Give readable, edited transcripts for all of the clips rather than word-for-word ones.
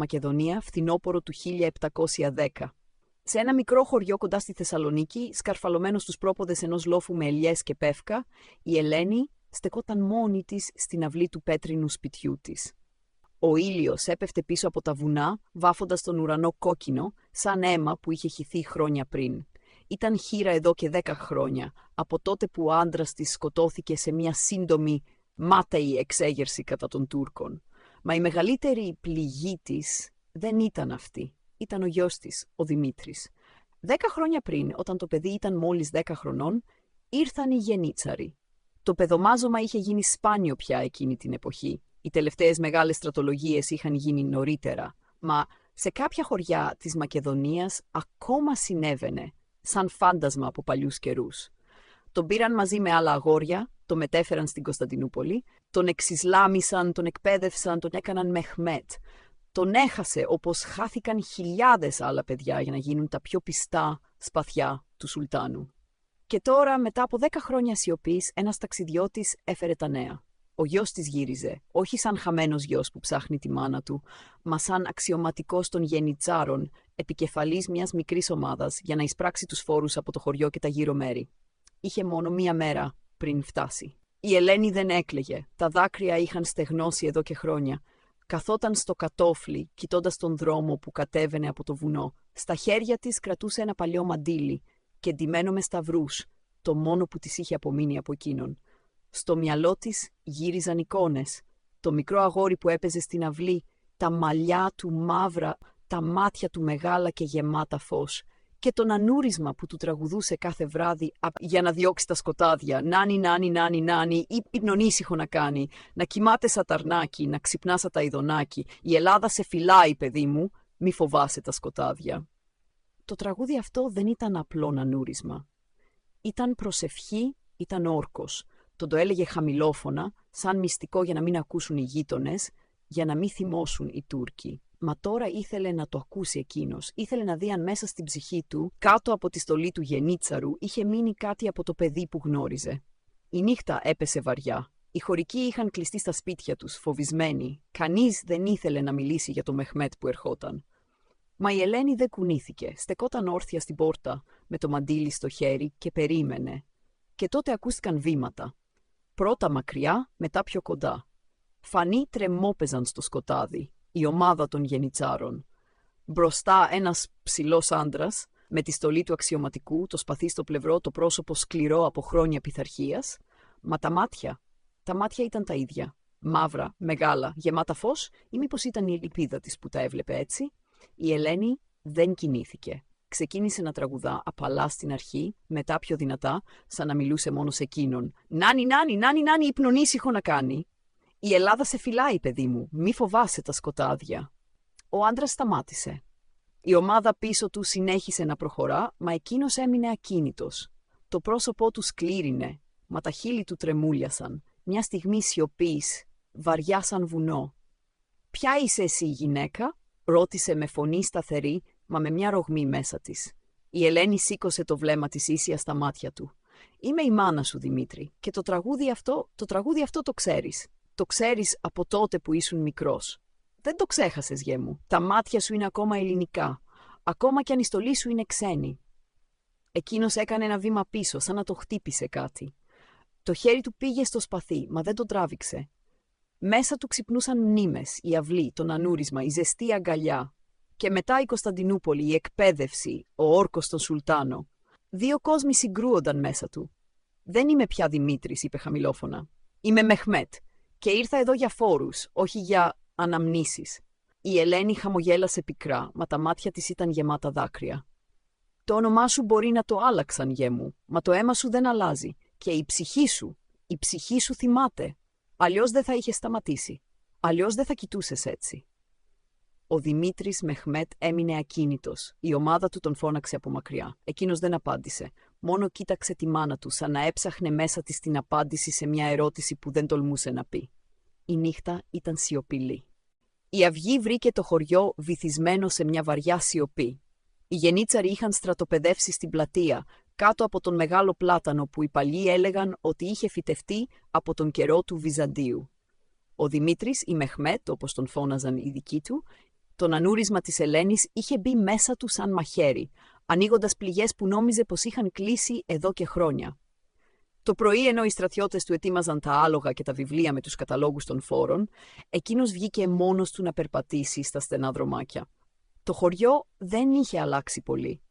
Μακεδονία, φθινόπωρο του 1710. Σε ένα μικρό χωριό κοντά στη Θεσσαλονίκη, σκαρφαλωμένο στους πρόποδες ενός λόφου με ελιές και πεύκα, η Ελένη στεκόταν μόνη της στην αυλή του πέτρινου σπιτιού της. Ο ήλιος έπεφτε πίσω από τα βουνά, βάφοντας τον ουρανό κόκκινο, σαν αίμα που είχε χυθεί χρόνια πριν. Ήταν χήρα εδώ και 10 χρόνια, από τότε που ο άντρας της σκοτώθηκε σε μια σύντομη, μάταιη εξέγερση κατά των Τούρκων. Μα η μεγαλύτερη πληγή της δεν ήταν αυτή. Ήταν ο γιος της, ο Δημήτρης. 10 χρόνια πριν, όταν το παιδί ήταν μόλις 10 χρονών, ήρθαν οι γενίτσαροι. Το παιδομάζωμα είχε γίνει σπάνιο πια εκείνη την εποχή. Οι τελευταίες μεγάλες στρατολογίες είχαν γίνει νωρίτερα. Μα σε κάποια χωριά της Μακεδονίας ακόμα συνέβαινε, σαν φάντασμα από παλιούς καιρούς. Τον πήραν μαζί με άλλα αγόρια, τον μετέφεραν στην Κωνσταντινούπολη, τον εξισλάμισαν, τον εκπαίδευσαν, τον έκαναν Μεχμέτ. Τον έχασε όπως χάθηκαν χιλιάδες άλλα παιδιά για να γίνουν τα πιο πιστά σπαθιά του Σουλτάνου. Και τώρα, μετά από 10 χρόνια σιωπής, ένας ταξιδιώτης έφερε τα νέα. Ο γιος της γύριζε, όχι σαν χαμένος γιος που ψάχνει τη μάνα του, μα σαν αξιωματικός των γενιτσάρων, επικεφαλής μιας μικρής ομάδας για να εισπράξει τους φόρους από το χωριό και τα γύρω μέρη. Είχε μόνο 1 μέρα πριν φτάσει. Η Ελένη δεν έκλαιγε, τα δάκρυα είχαν στεγνώσει εδώ και χρόνια. Καθόταν στο κατόφλι, κοιτώντας τον δρόμο που κατέβαινε από το βουνό. Στα χέρια της κρατούσε ένα παλιό μαντίλι και ντυμένο με σταυρούς, το μόνο που της είχε απομείνει από εκείνον. Στο μυαλό της γύριζαν εικόνες. Το μικρό αγόρι που έπαιζε στην αυλή, τα μαλλιά του μαύρα, τα μάτια του μεγάλα και γεμάτα φως. Και τον ανούρισμα που του τραγουδούσε κάθε βράδυ για να διώξει τα σκοτάδια. Νάνι, νάνι, νάνι, νάνι, υπνονήσυχο να κάνει. Να κοιμάται σαν ταρνάκι, να ξυπνά σαν τα ειδονάκι. Η Ελλάδα σε φυλάει, παιδί μου, μη φοβάσαι τα σκοτάδια. Το τραγούδι αυτό δεν ήταν απλό ανούρισμα. Ήταν προσευχή, ήταν όρκος. Τον το έλεγε χαμηλόφωνα, σαν μυστικό για να μην ακούσουν οι γείτονες, για να μην θυμώσουν οι Τούρκοι. Μα τώρα ήθελε να το ακούσει εκείνος. Ήθελε να δει αν μέσα στην ψυχή του, κάτω από τη στολή του γενίτσαρου, είχε μείνει κάτι από το παιδί που γνώριζε. Η νύχτα έπεσε βαριά. Οι χωρικοί είχαν κλειστεί στα σπίτια τους, φοβισμένοι. Κανείς δεν ήθελε να μιλήσει για το Μεχμέτ που ερχόταν. Μα η Ελένη δεν κουνήθηκε. Στεκόταν όρθια στην πόρτα, με το μαντίλι στο χέρι και περίμενε. Και τότε ακούστηκαν βήματα. Πρώτα μακριά, μετά πιο κοντά. Φανή τρεμόπαιζαν στο σκοτάδι. Η ομάδα των γενιτσάρων. Μπροστά ένας ψηλός άντρας, με τη στολή του αξιωματικού, το σπαθί στο πλευρό, το πρόσωπο σκληρό από χρόνια πειθαρχίας. Μα τα μάτια ήταν τα ίδια. Μαύρα, μεγάλα, γεμάτα φως, ή μήπως ήταν η ελπίδα της που τα έβλεπε έτσι. Η Ελένη δεν κινήθηκε. Ξεκίνησε να τραγουδά απαλά στην αρχή, μετά πιο δυνατά, σαν να μιλούσε μόνο σε εκείνον. Νάνι, νάνι, νάνι, νάνι, υπνονήσυχο να κάνει. Η Ελλάδα σε φυλάει, παιδί μου, μη φοβάσαι τα σκοτάδια. Ο άντρας σταμάτησε. Η ομάδα πίσω του συνέχισε να προχωρά, μα εκείνος έμεινε ακίνητος. Το πρόσωπό του σκλήρινε, μα τα χείλη του τρεμούλιασαν. Μια στιγμή σιωπής, βαριά σαν βουνό. «Ποια είσαι εσύ, γυναίκα?» ρώτησε με φωνή σταθερή, μα με μια ρογμή μέσα της. Η Ελένη σήκωσε το βλέμμα της ίσια στα μάτια του. «Είμαι η μάνα σου, Δημήτρη, και το τραγούδι αυτό το ξέρεις. Το ξέρεις από τότε που ήσουν μικρός. Δεν το ξέχασες, γιέ μου. Τα μάτια σου είναι ακόμα ελληνικά. Ακόμα κι αν η στολή σου είναι ξένη». Εκείνος έκανε ένα βήμα πίσω, σαν να το χτύπησε κάτι. Το χέρι του πήγε στο σπαθί, μα δεν το τράβηξε. Μέσα του ξυπνούσαν μνήμες, η αυλή, το ανούρισμα, η ζεστή αγκαλιά. Και μετά η Κωνσταντινούπολη, η εκπαίδευση, ο όρκος των Σουλτάνο. 2 κόσμοι συγκρούονταν μέσα του. «Δεν είμαι πια Δημήτρης», είπε χαμηλόφωνα. «Είμαι Μεχμέτ. Και ήρθα εδώ για φόρους, όχι για αναμνήσεις». Η Ελένη χαμογέλασε πικρά, μα τα μάτια της ήταν γεμάτα δάκρυα. «Το όνομά σου μπορεί να το άλλαξαν, γιέ μου, μα το αίμα σου δεν αλλάζει. Και η ψυχή σου θυμάται. Αλλιώς δεν θα είχε σταματήσει. Αλλιώς δεν θα κοιτούσες έτσι». Ο Δημήτρης Μεχμέτ έμεινε ακίνητος. Η ομάδα του τον φώναξε από μακριά. Εκείνος δεν απάντησε. Μόνο κοίταξε τη μάνα του, σαν να έψαχνε μέσα της την απάντηση σε μια ερώτηση που δεν τολμούσε να πει. Η νύχτα ήταν σιωπηλή. Η αυγή βρήκε το χωριό βυθισμένο σε μια βαριά σιωπή. Οι γενίτσαροι είχαν στρατοπεδεύσει στην πλατεία, κάτω από τον μεγάλο πλάτανο που οι παλιοί έλεγαν ότι είχε φυτευτεί από τον καιρό του Βυζαντίου. Ο Δημήτρης, ή Μεχμέτ, όπως τον φώναζαν οι δικοί του, Το νανούρισμα της Ελένης είχε μπει μέσα του σαν μαχαίρι, ανοίγοντας πληγές που νόμιζε πως είχαν κλείσει εδώ και χρόνια. Το πρωί, ενώ οι στρατιώτες του ετοίμαζαν τα άλογα και τα βιβλία με τους καταλόγους των φόρων, εκείνος βγήκε μόνος του να περπατήσει στα στενά δρομάκια. Το χωριό δεν είχε αλλάξει πολύ.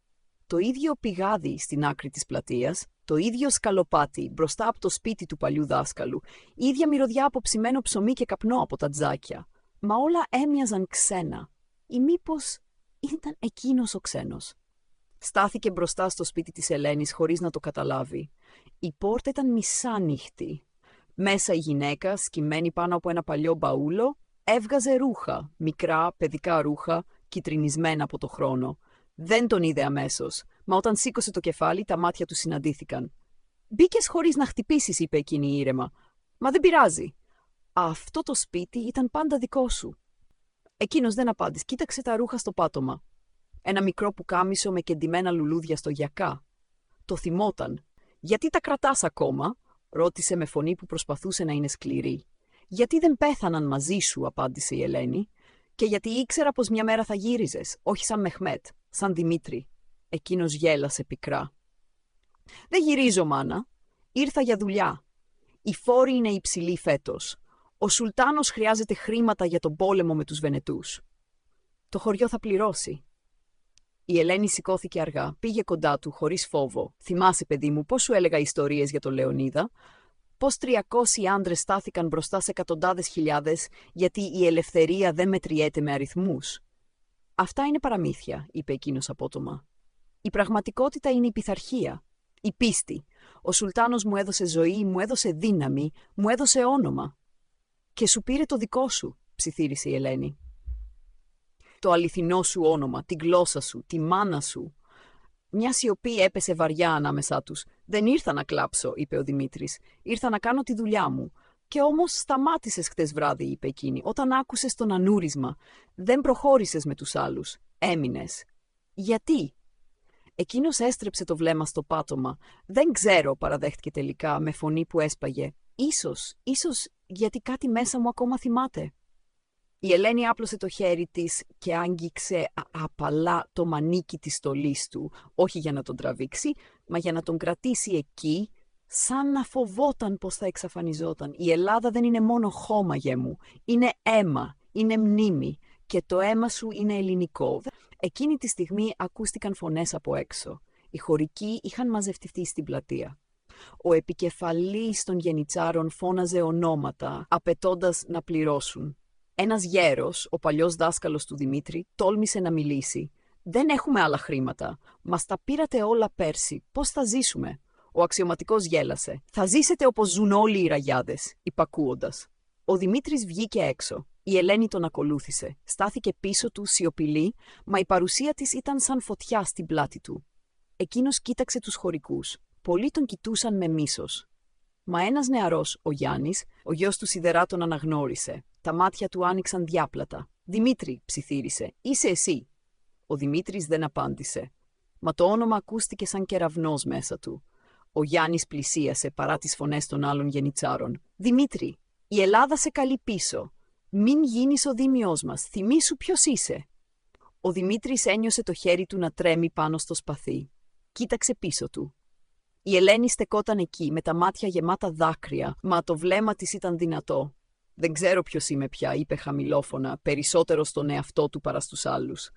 Το ίδιο πηγάδι στην άκρη της πλατείας, το ίδιο σκαλοπάτι μπροστά από το σπίτι του παλιού δάσκαλου, η ίδια μυρωδιά από ψημένο ψωμί και καπνό από τα τζάκια. Μα όλα έμοιαζαν ξένα. Ή μήπως ήταν εκείνος ο ξένος. Στάθηκε μπροστά στο σπίτι της Ελένης χωρίς να το καταλάβει. Η πόρτα ήταν μισάνοιχτη. Μέσα η γυναίκα, σκυμμένη πάνω από ένα παλιό μπαούλο, έβγαζε ρούχα, μικρά παιδικά ρούχα, κιτρινισμένα από το χρόνο. Δεν τον είδε αμέσως, μα όταν σήκωσε το κεφάλι, τα μάτια του συναντήθηκαν. «Μπήκες χωρίς να χτυπήσεις», είπε εκείνη ήρεμα. «Μα δεν πειράζει. Αυτό το σπίτι ήταν πάντα δικό σου». Εκείνος δεν απάντησε. Κοίταξε τα ρούχα στο πάτωμα. Ένα μικρό πουκάμισο με κεντυμένα λουλούδια στο γιακά. Το θυμόταν. «Γιατί τα κρατάς ακόμα?» ρώτησε με φωνή που προσπαθούσε να είναι σκληρή. «Γιατί δεν πέθαναν μαζί σου», απάντησε η Ελένη. «Και γιατί ήξερα πως μια μέρα θα γύριζες, όχι σαν Μεχμέτ, σαν Δημήτρη». Εκείνος γέλασε πικρά. «Δεν γυρίζω, μάνα. Ήρθα για δουλειά. Οι φόροι είναι υψηλοί φέτος. Ο Σουλτάνος χρειάζεται χρήματα για τον πόλεμο με τους Βενετούς. Το χωριό θα πληρώσει». Η Ελένη σηκώθηκε αργά, πήγε κοντά του χωρίς φόβο. «Θυμάσαι, παιδί μου, πώς σου έλεγα ιστορίες για τον Λεωνίδα? Πώς 300 άντρες στάθηκαν μπροστά σε εκατοντάδες χιλιάδες γιατί η ελευθερία δεν μετριέται με αριθμούς?» «Αυτά είναι παραμύθια», είπε εκείνος απότομα. «Η πραγματικότητα είναι η πειθαρχία, η πίστη. Ο Σουλτάνος μου έδωσε ζωή, μου έδωσε δύναμη, μου έδωσε όνομα. Και σου πήρε το δικό σου», ψιθύρισε η Ελένη. «Το αληθινό σου όνομα, τη γλώσσα σου, τη μάνα σου». Μια σιωπή έπεσε βαριά ανάμεσά τους. «Δεν ήρθα να κλάψω», είπε ο Δημήτρης. «Ήρθα να κάνω τη δουλειά μου». «Και όμως σταμάτησες χτες βράδυ», είπε εκείνη, «όταν άκουσες το νανούρισμα. Δεν προχώρησες με τους άλλους. Έμεινες». «Γιατί?» Εκείνος έστρεψε το βλέμμα στο πάτωμα. «Δεν ξέρω», παραδέχτηκε τελικά με φωνή που έσπαγε. Ίσως γιατί κάτι μέσα μου ακόμα θυμάται». Η Ελένη άπλωσε το χέρι της και άγγιξε απαλά το μανίκι της στολής του, όχι για να τον τραβήξει, μα για να τον κρατήσει εκεί, σαν να φοβόταν πως θα εξαφανιζόταν. «Η Ελλάδα δεν είναι μόνο χώμα, γε μου. Είναι αίμα, είναι μνήμη και το αίμα σου είναι ελληνικό». Εκείνη τη στιγμή ακούστηκαν φωνές από έξω. Οι χωρικοί είχαν μαζευτεί στην πλατεία. Ο επικεφαλής των γενιτσάρων φώναζε ονόματα, απαιτώντας να πληρώσουν. Ένας γέρος, ο παλιός δάσκαλος του Δημήτρη, τόλμησε να μιλήσει. «Δεν έχουμε άλλα χρήματα. Μας τα πήρατε όλα πέρσι. Πώς θα ζήσουμε?» Ο αξιωματικός γέλασε. «Θα ζήσετε όπως ζουν όλοι οι ραγιάδες», υπακούοντας. Ο Δημήτρης βγήκε έξω. Η Ελένη τον ακολούθησε. Στάθηκε πίσω του σιωπηλή, μα η παρουσία της ήταν σαν φωτιά στην πλάτη του. Εκείνος κοίταξε τους χωρικούς. Πολλοί τον κοιτούσαν με μίσος. Μα ένας νεαρός, ο Γιάννης, ο γιος του σιδερά, τον αναγνώρισε. Τα μάτια του άνοιξαν διάπλατα. «Δημήτρη», ψιθύρισε, «είσαι εσύ?» Ο Δημήτρης δεν απάντησε. Μα το όνομα ακούστηκε σαν κεραυνός μέσα του. Ο Γιάννης πλησίασε παρά τις φωνές των άλλων γενιτσάρων. «Δημήτρη, η Ελλάδα σε καλεί πίσω. Μην γίνεις ο δίμιος μας. Θυμήσου ποιος είσαι». Ο Δημήτρης ένιωσε το χέρι του να τρέμει πάνω στο σπαθί. Κοίταξε πίσω του. Η Ελένη στεκόταν εκεί, με τα μάτια γεμάτα δάκρυα, μα το βλέμμα της ήταν δυνατό. «Δεν ξέρω ποιος είμαι πια», είπε χαμηλόφωνα, περισσότερο στον εαυτό του παρά στους άλλους.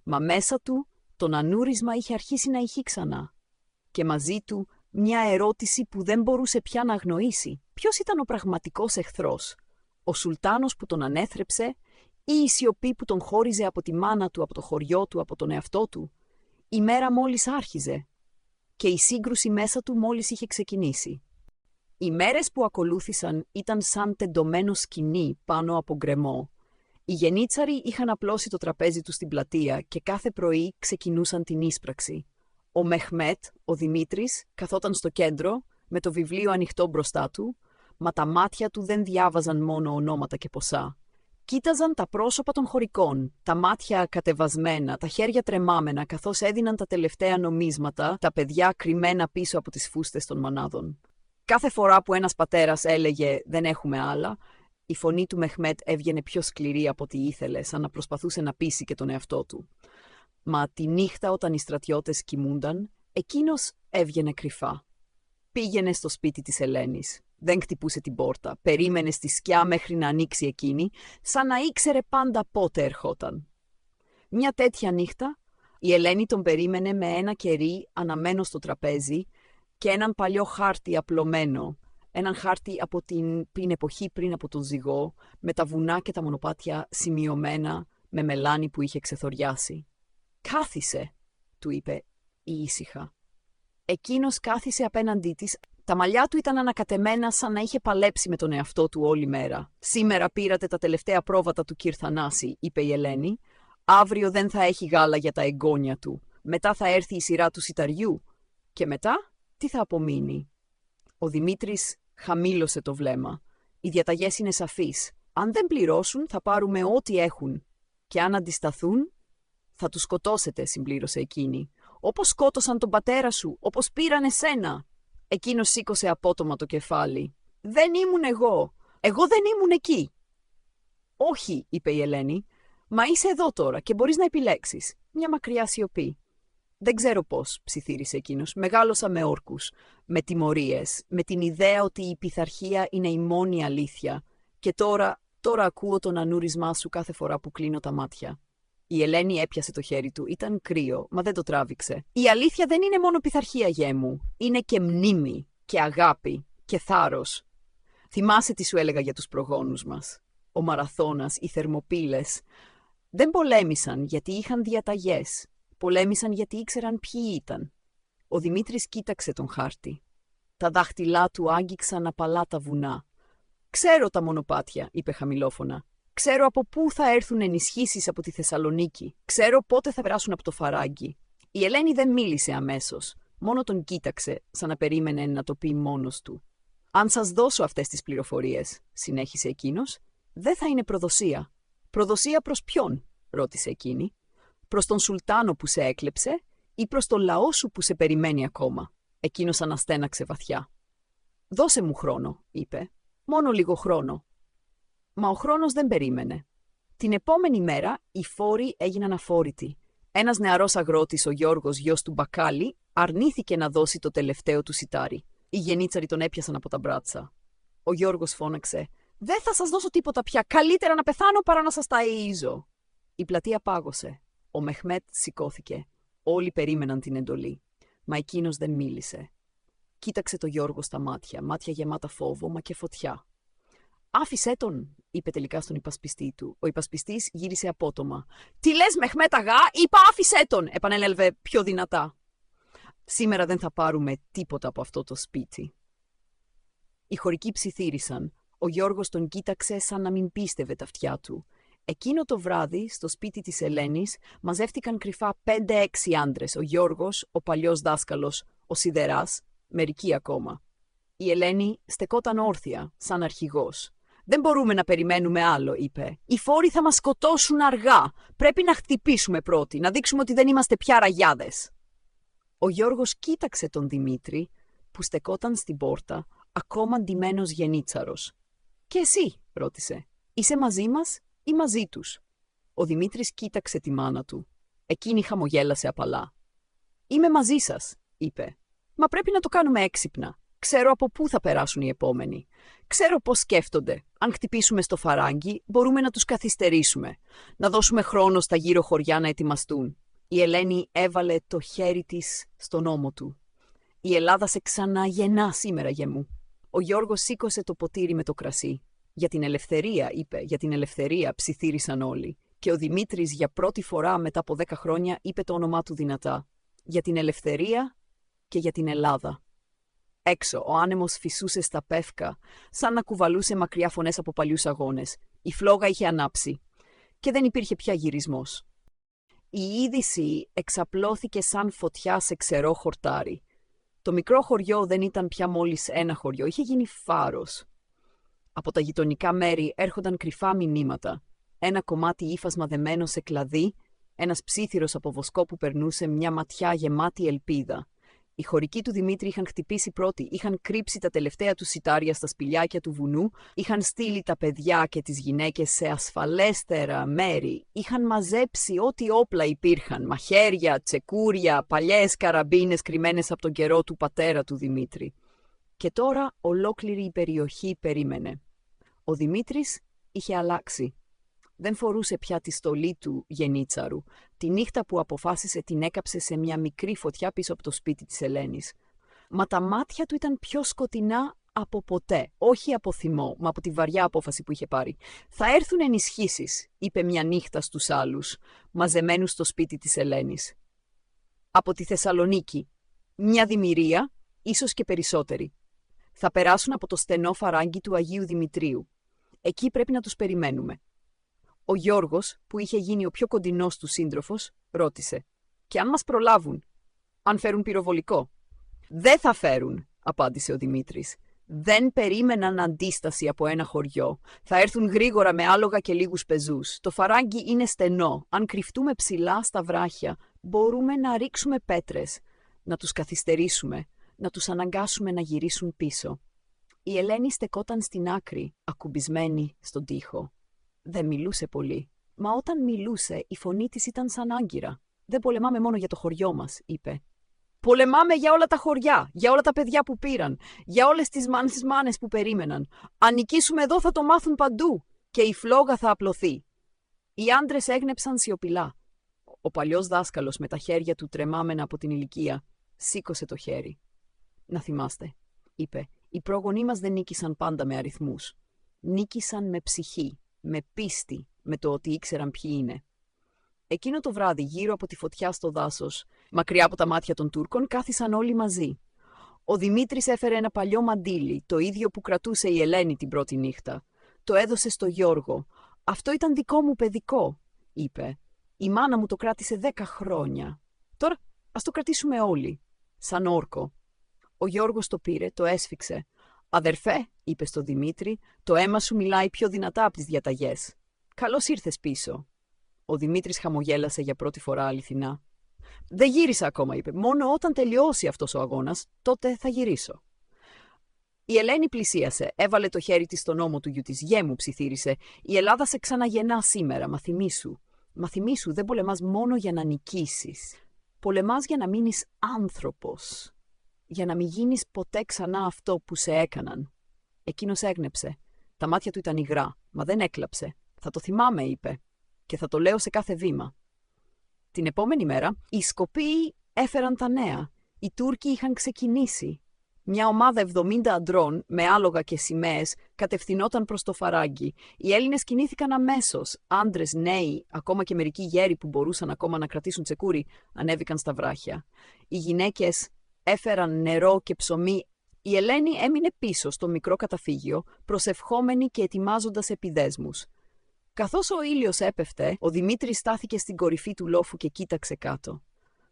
Μα μέσα του το νανούρισμα είχε αρχίσει να ηχεί ξανά. Και μαζί του μια ερώτηση που δεν μπορούσε πια να αγνοήσει. Ποιος ήταν ο πραγματικός εχθρός? Ο Σουλτάνος που τον ανέθρεψε ή η σιωπή που τον χώριζε από τη μάνα του, από το χωριό του, από τον εαυτό του? Η μέρα μόλις άρχιζε και η σύγκρουση μέσα του μόλις είχε ξεκινήσει. Οι μέρες που ακολούθησαν ήταν σαν τεντωμένο σκοινί πάνω από γκρεμό. Οι γενίτσαροι είχαν απλώσει το τραπέζι του στην πλατεία και κάθε πρωί ξεκινούσαν την ίσπραξη. Ο Μεχμέτ, ο Δημήτρης, καθόταν στο κέντρο με το βιβλίο ανοιχτό μπροστά του, μα τα μάτια του δεν διάβαζαν μόνο ονόματα και ποσά. Κοίταζαν τα πρόσωπα των χωρικών, τα μάτια κατεβασμένα, τα χέρια τρεμάμενα, καθώς έδιναν τα τελευταία νομίσματα, τα παιδιά κρυμμένα πίσω από τις φούστες των μανάδων. Κάθε φορά που ένας πατέρας έλεγε «δεν έχουμε άλλα», Η φωνή του Μεχμέτ έβγαινε πιο σκληρή από ό,τι ήθελε, σαν να προσπαθούσε να πείσει και τον εαυτό του. Μα τη νύχτα όταν οι στρατιώτες κοιμούνταν, εκείνος έβγαινε κρυφά. Πήγαινε στο σπίτι της Ελένης. Δεν χτυπούσε την πόρτα. Περίμενε στη σκιά μέχρι να ανοίξει εκείνη, σαν να ήξερε πάντα πότε ερχόταν. Μια τέτοια νύχτα, η Ελένη τον περίμενε με ένα κερί αναμένο στο τραπέζι και έναν παλιό χάρτη απλωμένο. Έναν χάρτη από την εποχή πριν από τον ζυγό, με τα βουνά και τα μονοπάτια σημειωμένα με μελάνι που είχε ξεθοριάσει. «Κάθισε», του είπε ήσυχα. Εκείνος κάθισε απέναντί της. Τα μαλλιά του ήταν ανακατεμένα σαν να είχε παλέψει με τον εαυτό του όλη μέρα. «Σήμερα πήρατε τα τελευταία πρόβατα του κυρ Θανάση», είπε η Ελένη. «Αύριο δεν θα έχει γάλα για τα εγγόνια του. Μετά θα έρθει η σειρά του σιταριού. Και μετά, τι θα απομείνει?» Ο Δημήτρης χαμήλωσε το βλέμμα. «Οι διαταγές είναι σαφείς. Αν δεν πληρώσουν, θα πάρουμε ό,τι έχουν. Και αν αντισταθούν, θα τους σκοτώσετε», συμπλήρωσε εκείνη. «Όπως σκότωσαν τον πατέρα σου, όπως πήραν εσένα». Εκείνος σήκωσε απότομα το κεφάλι. «Δεν ήμουν εγώ. Εγώ δεν ήμουν εκεί». «Όχι», είπε η Ελένη. «Μα είσαι εδώ τώρα και μπορείς να επιλέξεις». Μια μακριά σιωπή. «Δεν ξέρω πώς», ψιθύρισε εκείνος. «Μεγάλωσα με όρκους, με τιμωρίες, με την ιδέα ότι η πειθαρχία είναι η μόνη αλήθεια. Και τώρα ακούω τον ανούρισμά σου κάθε φορά που κλείνω τα μάτια». Η Ελένη έπιασε το χέρι του. Ήταν κρύο, μα δεν το τράβηξε. «Η αλήθεια δεν είναι μόνο πειθαρχία, γιέ μου. Είναι και μνήμη, και αγάπη, και θάρρος. Θυμάσαι τι σου έλεγα για τους προγόνους μας. Ο Μαραθώνας, οι Θερμοπύλες. Δεν πολέμησαν γιατί είχαν διαταγές. Πολέμησαν γιατί ήξεραν ποιοι ήταν». Ο Δημήτρης κοίταξε τον χάρτη. Τα δάχτυλά του άγγιξαν απαλά τα βουνά. «Ξέρω τα μονοπάτια», είπε χαμηλόφωνα. «Ξέρω από πού θα έρθουν ενισχύσεις από τη Θεσσαλονίκη. Ξέρω πότε θα περάσουν από το Φαράγγι». Η Ελένη δεν μίλησε αμέσως. Μόνο τον κοίταξε, σαν να περίμενε να το πει μόνος του. «Αν σας δώσω αυτές τις πληροφορίες», συνέχισε εκείνος, «δεν θα είναι προδοσία». «Προδοσία προς ποιον?» ρώτησε εκείνη. «Προς τον Σουλτάνο που σε έκλεψε ή προς τον λαό σου που σε περιμένει ακόμα?» Εκείνος αναστέναξε βαθιά. «Δώσε μου χρόνο», είπε. «Μόνο λίγο χρόνο». Μα ο χρόνος δεν περίμενε. Την επόμενη μέρα οι φόροι έγιναν αφόρητοι. Ένας νεαρός αγρότης, ο Γιώργος, γιος του Μπακάλι, αρνήθηκε να δώσει το τελευταίο του σιτάρι. Οι γενίτσαροι τον έπιασαν από τα μπράτσα. Ο Γιώργος φώναξε: «Δεν θα σας δώσω τίποτα πια. Καλύτερα να πεθάνω παρά να σας ταΐζω». Η πλατεία πάγωσε. Ο Μεχμέτ σηκώθηκε. Όλοι περίμεναν την εντολή. Μα εκείνος δεν μίλησε. Κοίταξε το Γιώργο στα μάτια, μάτια γεμάτα φόβο, μα και φωτιά. «Άφησέ τον», είπε τελικά στον υπασπιστή του. Ο υπασπιστής γύρισε απότομα. «Τι λες, Μεχμέτ αγά, είπα άφησέ τον», επανέλαβε πιο δυνατά. «Σήμερα δεν θα πάρουμε τίποτα από αυτό το σπίτι». Οι χωρικοί ψιθύρισαν. Ο Γιώργος τον κοίταξε σαν να μην πίστευε τα αυτιά του. Εκείνο το βράδυ, στο σπίτι της Ελένης, μαζεύτηκαν κρυφά 5-6 άντρες. Ο Γιώργος, ο παλιός δάσκαλος, ο Σιδεράς, μερικοί ακόμα. Η Ελένη στεκόταν όρθια, σαν αρχηγός. «Δεν μπορούμε να περιμένουμε άλλο», είπε. «Οι φόροι θα μας σκοτώσουν αργά. Πρέπει να χτυπήσουμε πρώτοι, να δείξουμε ότι δεν είμαστε πια ραγιάδες». Ο Γιώργος κοίταξε τον Δημήτρη, που στεκόταν στην πόρτα, ακόμα ντυμένος γενίτσαρος. «Και εσύ?» ρώτησε. «Είσαι μαζί μας ή μαζί τους?» Ο Δημήτρης κοίταξε τη μάνα του. Εκείνη χαμογέλασε απαλά. «Είμαι μαζί σας», είπε. «Μα πρέπει να το κάνουμε έξυπνα. Ξέρω από πού θα περάσουν οι επόμενοι. Ξέρω πώς σκέφτονται. Αν χτυπήσουμε στο Φαράγγι, μπορούμε να τους καθυστερήσουμε. Να δώσουμε χρόνο στα γύρω χωριά να ετοιμαστούν». Η Ελένη έβαλε το χέρι της στον ώμο του. «Η Ελλάδα σε ξαναγεννά σήμερα, γιε μου». Ο Γιώργος σήκωσε το ποτήρι με το κρασί. «Για την ελευθερία», είπε, «για την ελευθερία», ψιθύρισαν όλοι. Και ο Δημήτρης για πρώτη φορά μετά από 10 χρόνια είπε το όνομά του δυνατά. «Για την ελευθερία και για την Ελλάδα». Έξω, ο άνεμος φυσούσε στα πεύκα, σαν να κουβαλούσε μακριά φωνές από παλιούς αγώνες. Η φλόγα είχε ανάψει και δεν υπήρχε πια γυρισμός. Η είδηση εξαπλώθηκε σαν φωτιά σε ξερό χορτάρι. Το μικρό χωριό δεν ήταν πια μόλις ένα χωριό, είχε γίνει φάρος. Από τα γειτονικά μέρη έρχονταν κρυφά μηνύματα. Ένα κομμάτι ύφασμα δεμένο σε κλαδί, ένας ψίθυρος από βοσκό που περνούσε, μια ματιά γεμάτη ελπίδα. Οι χωρικοί του Δημήτρη είχαν χτυπήσει πρώτοι, είχαν κρύψει τα τελευταία του σιτάρια στα σπηλιάκια του βουνού, είχαν στείλει τα παιδιά και τις γυναίκες σε ασφαλέστερα μέρη, είχαν μαζέψει ό,τι όπλα υπήρχαν, μαχαίρια, τσεκούρια, παλιές καραμπίνες κρυμμένες από τον καιρό του πατέρα του Δημήτρη. Και τώρα ολόκληρη η περιοχή περίμενε. Ο Δημήτρης είχε αλλάξει. Δεν φορούσε πια τη στολή του γενίτσαρου. Τη νύχτα που αποφάσισε την έκαψε σε μια μικρή φωτιά πίσω από το σπίτι της Ελένης. Μα τα μάτια του ήταν πιο σκοτεινά από ποτέ. Όχι από θυμό, μα από τη βαριά απόφαση που είχε πάρει. «Θα έρθουν ενισχύσεις», είπε μια νύχτα στους άλλους, μαζεμένους στο σπίτι της Ελένης. «Από τη Θεσσαλονίκη. Μια δημιουργία, ίσως και περισσότεροι. Θα περάσουν από το στενό φαράγγι του Αγίου Δημητρίου. Εκεί πρέπει να τους περιμένουμε». Ο Γιώργος, που είχε γίνει ο πιο κοντινός του σύντροφος, ρώτησε «Και αν μας προλάβουν, αν φέρουν πυροβολικό?» «Δεν θα φέρουν», απάντησε ο Δημήτρης. «Δεν περίμεναν αντίσταση από ένα χωριό. Θα έρθουν γρήγορα με άλογα και λίγους πεζούς. Το φαράγγι είναι στενό. Αν κρυφτούμε ψηλά στα βράχια, μπορούμε να ρίξουμε πέτρες, να τους καθυστερήσουμε, να τους αναγκάσουμε να γυρίσουν πίσω». Η Ελένη στεκόταν στην άκρη, ακουμπισμένη στον τοίχο. Δεν μιλούσε πολύ, μα όταν μιλούσε η φωνή της ήταν σαν άγκυρα. «Δεν πολεμάμε μόνο για το χωριό μας», είπε. «Πολεμάμε για όλα τα χωριά, για όλα τα παιδιά που πήραν, για όλες τις μάνες που περίμεναν. Αν νικήσουμε εδώ θα το μάθουν παντού και η φλόγα θα απλωθεί». Οι άντρες έγνεψαν σιωπηλά. Ο παλιός δάσκαλος με τα χέρια του τρεμάμενα από την ηλικία σήκωσε το χέρι. «Να θυμάστε», είπε, «οι πρόγονοί μας δεν νίκησαν πάντα με αριθμούς. Νίκησαν με ψυχή, με πίστη, με το ότι ήξεραν ποιοι είναι». Εκείνο το βράδυ, γύρω από τη φωτιά στο δάσος, μακριά από τα μάτια των Τούρκων, κάθισαν όλοι μαζί. Ο Δημήτρης έφερε ένα παλιό μαντίλι, το ίδιο που κρατούσε η Ελένη την πρώτη νύχτα. Το έδωσε στο Γιώργο. «Αυτό ήταν δικό μου παιδικό», είπε. «Η μάνα μου το κράτησε 10 χρόνια. Τώρα ας το κρατήσουμε όλοι, σαν όρκο». Ο Γιώργος το πήρε, το έσφιξε. «Αδερφέ», είπε στο Δημήτρη, «το αίμα σου μιλάει πιο δυνατά από τις διαταγές. Καλώς ήρθες πίσω». Ο Δημήτρης χαμογέλασε για πρώτη φορά αληθινά. «Δεν γύρισα ακόμα», είπε. «Μόνο όταν τελειώσει αυτός ο αγώνας, τότε θα γυρίσω». Η Ελένη πλησίασε, έβαλε το χέρι της στον ώμο του γιου της. «Γιέ μου», ψιθύρισε, «η Ελλάδα σε ξαναγεννά σήμερα, μα θυμήσου. Μα θυμήσου, δεν πολεμάς μόνο για να νικήσεις. Πολεμάς για να μείνεις άνθρωπος. Για να μην γίνεις ποτέ ξανά αυτό που σε έκαναν». Εκείνος έγνεψε. Τα μάτια του ήταν υγρά, μα δεν έκλαψε. «Θα το θυμάμαι», είπε, «και θα το λέω σε κάθε βήμα». Την επόμενη μέρα, οι Σκοπίοι έφεραν τα νέα. Οι Τούρκοι είχαν ξεκινήσει. Μια ομάδα 70 αντρών, με άλογα και σημαίες, κατευθυνόταν προς το φαράγγι. Οι Έλληνες κινήθηκαν αμέσως. Άντρες, νέοι, ακόμα και μερικοί γέροι που μπορούσαν ακόμα να κρατήσουν τσεκούρι, ανέβηκαν στα βράχια. Οι γυναίκες έφεραν νερό και ψωμί. Η Ελένη έμεινε πίσω στο μικρό καταφύγιο, προσευχόμενη και ετοιμάζοντας επιδέσμους. Καθώς ο ήλιος έπεφτε, ο Δημήτρης στάθηκε στην κορυφή του λόφου και κοίταξε κάτω.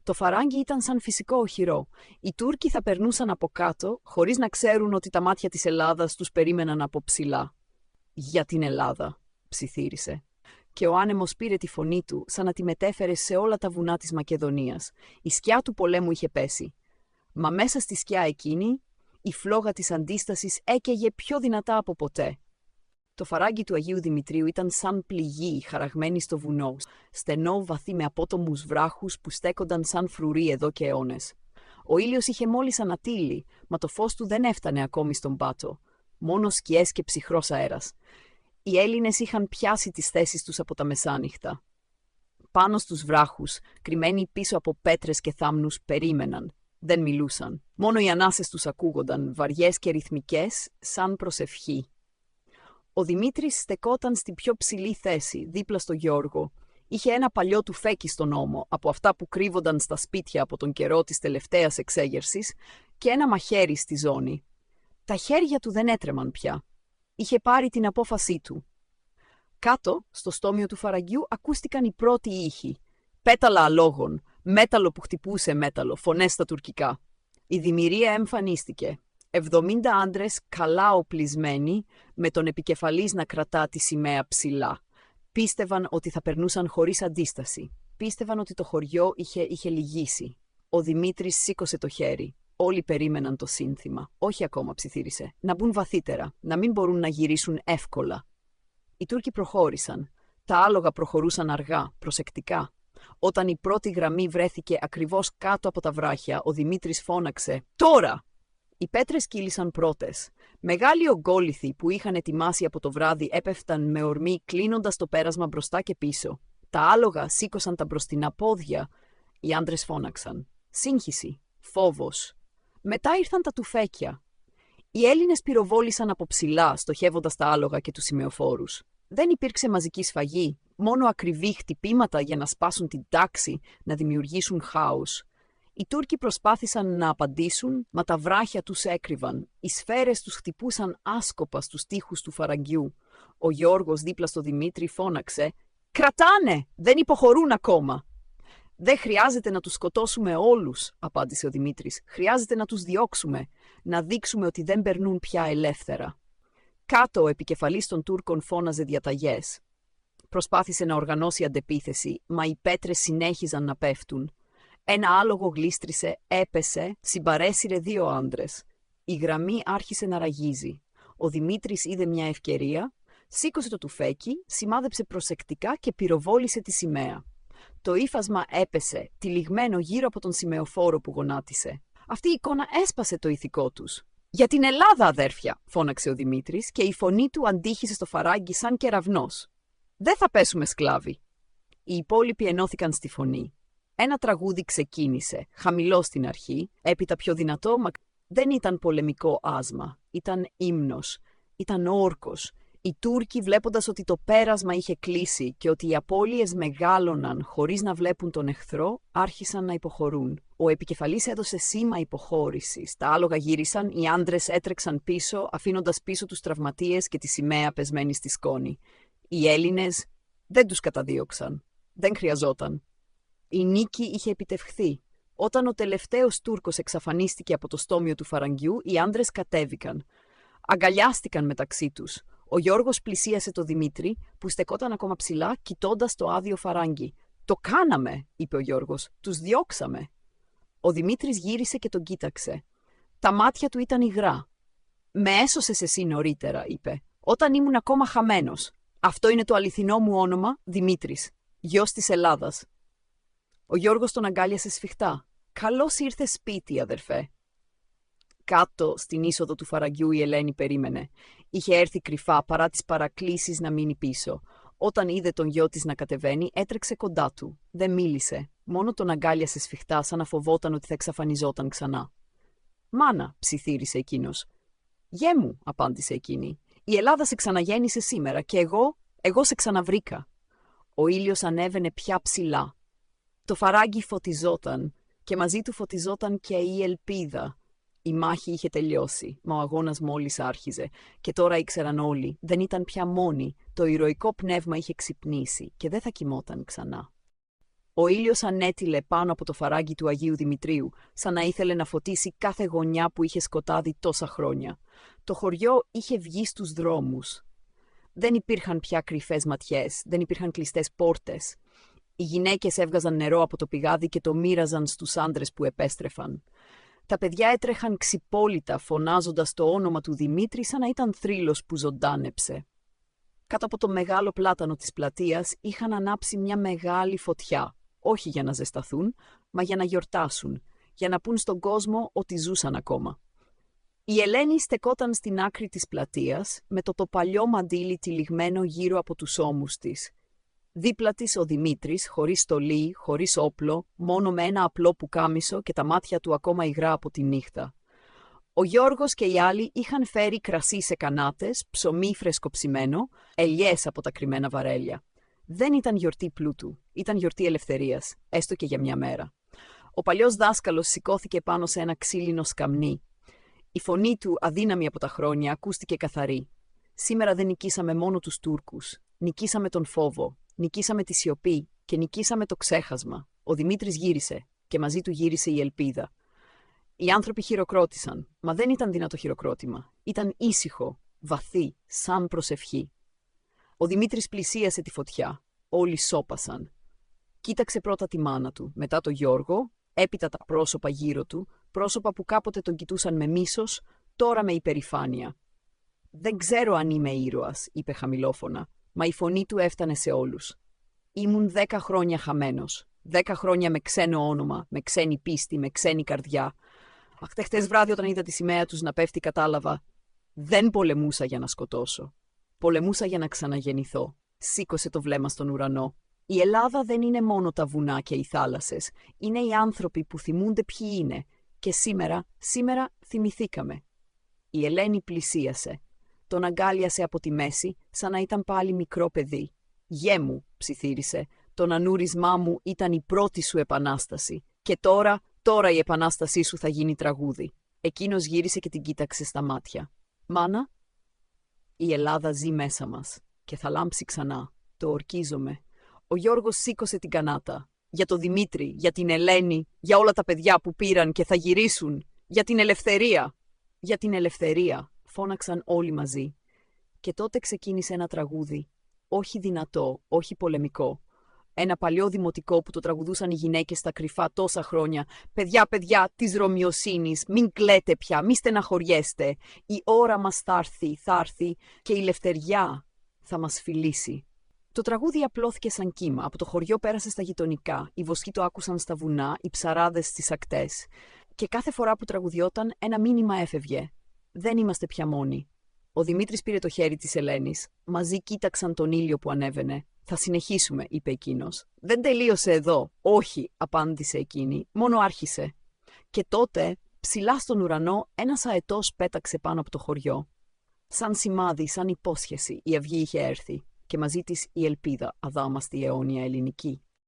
Το φαράγγι ήταν σαν φυσικό οχυρό. Οι Τούρκοι θα περνούσαν από κάτω, χωρίς να ξέρουν ότι τα μάτια της Ελλάδας τους περίμεναν από ψηλά. «Για την Ελλάδα», ψιθύρισε. Και ο άνεμος πήρε τη φωνή του, σαν να τη μετέφερε σε όλα τα βουνά της Μακεδονίας. Η σκιά του πολέμου είχε πέσει. Μα μέσα στη σκιά εκείνη, η φλόγα της αντίστασης έκαιγε πιο δυνατά από ποτέ. Το φαράγγι του Αγίου Δημητρίου ήταν σαν πληγή χαραγμένη στο βουνό, στενό βαθύ με απότομους βράχους που στέκονταν σαν φρουροί εδώ και αιώνες. Ο ήλιος είχε μόλις ανατείλει, μα το φως του δεν έφτανε ακόμη στον πάτο. Μόνο σκιές και ψυχρός αέρας. Οι Έλληνες είχαν πιάσει τις θέσεις τους από τα μεσάνυχτα. Πάνω στους βράχους, κρυμμένοι πίσω από πέτρες και θάμνους, περίμεναν. Δεν μιλούσαν. Μόνο οι ανάσες τους ακούγονταν, βαριές και ρυθμικές, σαν προσευχή. Ο Δημήτρης στεκόταν στην πιο ψηλή θέση, δίπλα στο Γιώργο. Είχε ένα παλιό τουφέκι στον ώμο, από αυτά που κρύβονταν στα σπίτια από τον καιρό της τελευταίας εξέγερσης, και ένα μαχαίρι στη ζώνη. Τα χέρια του δεν έτρεμαν πια. Είχε πάρει την απόφασή του. Κάτω, στο στόμιο του φαραγγιού, ακούστηκαν οι πρώτοι ήχοι. Πέταλα αλόγων, μέταλλο που χτυπούσε μέταλλο, φωνές στα τουρκικά. Η δημιουργία εμφανίστηκε. 70 άντρες καλά οπλισμένοι, με τον επικεφαλής να κρατά τη σημαία ψηλά. Πίστευαν ότι θα περνούσαν χωρίς αντίσταση. Πίστευαν ότι το χωριό είχε λυγίσει. Ο Δημήτρης σήκωσε το χέρι. Όλοι περίμεναν το σύνθημα. Όχι ακόμα, ψιθύρισε. Να μπουν βαθύτερα, να μην μπορούν να γυρίσουν εύκολα. Οι Τούρκοι προχώρησαν. Τα άλογα προχωρούσαν αργά, προσεκτικά. Όταν η πρώτη γραμμή βρέθηκε ακριβώς κάτω από τα βράχια, ο Δημήτρης φώναξε «Τώρα!». Οι πέτρες κύλησαν πρώτες. Μεγάλοι ογκόλιθοι που είχαν ετοιμάσει από το βράδυ έπεφταν με ορμή κλείνοντας το πέρασμα μπροστά και πίσω. Τα άλογα σήκωσαν τα μπροστινά πόδια. Οι άντρες φώναξαν. Σύγχυση, φόβος. Μετά ήρθαν τα τουφέκια. Οι Έλληνες πυροβόλησαν από ψηλά, στοχεύοντας τα άλογα και τους σημεοφόρους. Δεν υπήρξε μαζική σφαγή, μόνο ακριβή χτυπήματα για να σπάσουν την τάξη, να δημιουργήσουν χάος. Οι Τούρκοι προσπάθησαν να απαντήσουν, μα τα βράχια τους έκρυβαν. Οι σφαίρες τους χτυπούσαν άσκοπα στους τοίχους του φαραγγιού. Ο Γιώργος δίπλα στο Δημήτρη φώναξε «Κρατάνε! Δεν υποχωρούν ακόμα!». «Δεν χρειάζεται να τους σκοτώσουμε όλους», απάντησε ο Δημήτρης. «Χρειάζεται να τους διώξουμε, να δείξουμε ότι δεν περνούν πια ελεύθερα». Κάτω ο επικεφαλής των Τούρκων φώναζε διαταγές. Προσπάθησε να οργανώσει αντεπίθεση, μα οι πέτρες συνέχιζαν να πέφτουν. Ένα άλογο γλίστρισε, έπεσε, συμπαρέσυρε 2 άντρες. Η γραμμή άρχισε να ραγίζει. Ο Δημήτρης είδε μια ευκαιρία, σήκωσε το τουφέκι, σημάδεψε προσεκτικά και πυροβόλησε τη σημαία. Το ύφασμα έπεσε, τυλιγμένο γύρω από τον σημεοφόρο που γονάτισε. Αυτή η εικόνα έσπασε το ηθικό τους. «Για την Ελλάδα, αδέρφια», φώναξε ο Δημήτρης και η φωνή του αντίχησε στο φαράγγι σαν κεραυνός. «Δεν θα πέσουμε σκλάβοι». Οι υπόλοιποι ενώθηκαν στη φωνή. Ένα τραγούδι ξεκίνησε, χαμηλό στην αρχή, έπειτα πιο δυνατό, μα δεν ήταν πολεμικό άσμα, ήταν ύμνος, ήταν όρκος. Οι Τούρκοι, βλέποντας ότι το πέρασμα είχε κλείσει και ότι οι απώλειες μεγάλωναν χωρίς να βλέπουν τον εχθρό, άρχισαν να υποχωρούν. Ο επικεφαλής έδωσε σήμα υποχώρησης. Τα άλογα γύρισαν, οι άντρες έτρεξαν πίσω, αφήνοντας πίσω τους τραυματίες και τη σημαία πεσμένη στη σκόνη. Οι Έλληνες δεν τους καταδίωξαν. Δεν χρειαζόταν. Η νίκη είχε επιτευχθεί. Όταν ο τελευταίος Τούρκος εξαφανίστηκε από το στόμιο του φαραγγιού, οι άντρες κατέβηκαν. Αγκαλιάστηκαν μεταξύ τους. Ο Γιώργος πλησίασε το Δημήτρη, που στεκόταν ακόμα ψηλά, κοιτώντας το άδειο φαράγγι. «Το κάναμε», είπε ο Γιώργος. «Τους διώξαμε». Ο Δημήτρης γύρισε και τον κοίταξε. Τα μάτια του ήταν υγρά. «Με έσωσες εσύ νωρίτερα», είπε, «όταν ήμουν ακόμα χαμένος. Αυτό είναι το αληθινό μου όνομα, Δημήτρης, γιος της Ελλάδας». Ο Γιώργος τον αγκάλιασε σφιχτά. «Καλώς ήρθες σπίτι, αδερφέ». Κάτω στην είσοδο του φαραγγιού η Ελένη περίμενε. Είχε έρθει κρυφά παρά τις παρακλήσεις να μείνει πίσω. Όταν είδε τον γιο της να κατεβαίνει, έτρεξε κοντά του. Δεν μίλησε. Μόνο τον αγκάλιασε σφιχτά, σαν να φοβόταν ότι θα εξαφανιζόταν ξανά. «Μάνα», ψιθύρισε εκείνος. «Γέ μου», απάντησε εκείνη. «Η Ελλάδα σε ξαναγέννησε σήμερα και εγώ σε ξαναβρήκα». Ο ήλιος ανέβαινε πια ψηλά. Το φαράγγι φωτιζόταν και μαζί του φωτιζόταν και η ελπίδα. Η μάχη είχε τελειώσει, μα ο αγώνας μόλις άρχιζε και τώρα ήξεραν όλοι, δεν ήταν πια μόνοι, το ηρωικό πνεύμα είχε ξυπνήσει και δεν θα κοιμόταν ξανά. Ο ήλιος ανέτειλε πάνω από το φαράγγι του Αγίου Δημητρίου, σαν να ήθελε να φωτίσει κάθε γωνιά που είχε σκοτάδι τόσα χρόνια. Το χωριό είχε βγει στους δρόμους. Δεν υπήρχαν πια κρυφές ματιές, δεν υπήρχαν κλειστές πόρτες. Οι γυναίκες έβγαζαν νερό από το πηγάδι και το μοίραζαν στους άντρες που επέστρεφαν. Τα παιδιά έτρεχαν ξυπόλυτα, φωνάζοντας το όνομα του Δημήτρη σαν να ήταν θρύλος που ζωντάνεψε. Κάτω από το μεγάλο πλάτανο της πλατείας είχαν ανάψει μια μεγάλη φωτιά, όχι για να ζεσταθούν, μα για να γιορτάσουν, για να πούν στον κόσμο ότι ζούσαν ακόμα. Η Ελένη στεκόταν στην άκρη της πλατείας, με το παλιό μαντίλι τυλιγμένο γύρω από τους ώμους της. Δίπλα της ο Δημήτρης, χωρίς στολή, χωρίς όπλο, μόνο με ένα απλό πουκάμισο και τα μάτια του ακόμα υγρά από τη νύχτα. Ο Γιώργος και οι άλλοι είχαν φέρει κρασί σε κανάτες, ψωμί φρεσκοψημένο, ελιές από τα κρυμμένα βαρέλια. Δεν ήταν γιορτή πλούτου, ήταν γιορτή ελευθερίας, έστω και για μια μέρα. Ο παλιός δάσκαλος σηκώθηκε πάνω σε ένα ξύλινο σκαμνί. Η φωνή του, αδύναμη από τα χρόνια, ακούστηκε καθαρή. «Σήμερα δεν νικήσαμε μόνο τους Τούρκους, νικήσαμε τον φόβο. Νικήσαμε τη σιωπή και νικήσαμε το ξέχασμα». Ο Δημήτρης γύρισε και μαζί του γύρισε η ελπίδα. Οι άνθρωποι χειροκρότησαν, μα δεν ήταν δυνατό χειροκρότημα. Ήταν ήσυχο, βαθύ, σαν προσευχή. Ο Δημήτρης πλησίασε τη φωτιά. Όλοι σώπασαν. Κοίταξε πρώτα τη μάνα του, μετά τον Γιώργο, Έπειτα τα πρόσωπα γύρω του, πρόσωπα που κάποτε τον κοιτούσαν με μίσος, τώρα με υπερηφάνεια. «Δεν ξέρω αν είμαι ήρωας», είπε χαμηλόφωνα, μα η φωνή του έφτανε σε όλους. «Ήμουν 10 χρόνια χαμένος. 10 χρόνια με ξένο όνομα, με ξένη πίστη, με ξένη καρδιά. Αχ, χτες βράδυ όταν είδα τη σημαία τους να πέφτει κατάλαβα. Δεν πολεμούσα για να σκοτώσω. Πολεμούσα για να ξαναγεννηθώ». Σήκωσε το βλέμμα στον ουρανό. «Η Ελλάδα δεν είναι μόνο τα βουνά και οι θάλασσες. Είναι οι άνθρωποι που θυμούνται ποιοι είναι. Και σήμερα θυμηθήκαμε». Η Ελένη πλησίασε. Τον αγκάλιασε από τη μέση, σαν να ήταν πάλι μικρό παιδί. «Γιέ μου», ψιθύρισε, «το νανούρισμά μου ήταν η πρώτη σου επανάσταση. Και τώρα η επανάστασή σου θα γίνει τραγούδι». Εκείνος γύρισε και την κοίταξε στα μάτια. «Μάνα, η Ελλάδα ζει μέσα μας και θα λάμψει ξανά. Το ορκίζομαι». Ο Γιώργος σήκωσε την κανάτα. «Για το Δημήτρη, για την Ελένη, για όλα τα παιδιά που πήραν και θα γυρίσουν. Για την ελευθερία». «Για την ελευθερία», φώναξαν όλοι μαζί. Και τότε ξεκίνησε ένα τραγούδι. Όχι δυνατό, όχι πολεμικό. Ένα παλιό δημοτικό που το τραγουδούσαν οι γυναίκες στα κρυφά τόσα χρόνια. «Παιδιά, παιδιά της Ρωμιοσύνης, μην κλαίτε πια, μη στεναχωριέστε. Η ώρα μας θα έρθει και η ελευθεριά θα μας φιλήσει». Το τραγούδι απλώθηκε σαν κύμα. Από το χωριό πέρασε στα γειτονικά. Οι βοσκοί το άκουσαν στα βουνά, οι ψαράδες στις ακτές. Και κάθε φορά που τραγουδιόταν, ένα μήνυμα έφευγε. Δεν είμαστε πια μόνοι. Ο Δημήτρης πήρε το χέρι της Ελένης. Μαζί κοίταξαν τον ήλιο που ανέβαινε. «Θα συνεχίσουμε», είπε εκείνος. «Δεν τελείωσε εδώ». «Όχι», απάντησε εκείνη. «Μόνο άρχισε». Και τότε, ψηλά στον ουρανό, ένας αετός πέταξε πάνω από το χωριό. Σαν σημάδι, σαν υπόσχεση, η αυγή είχε έρθει. Και μαζί της η ελπίδα, αδάμαστη αιώνια ελληνική.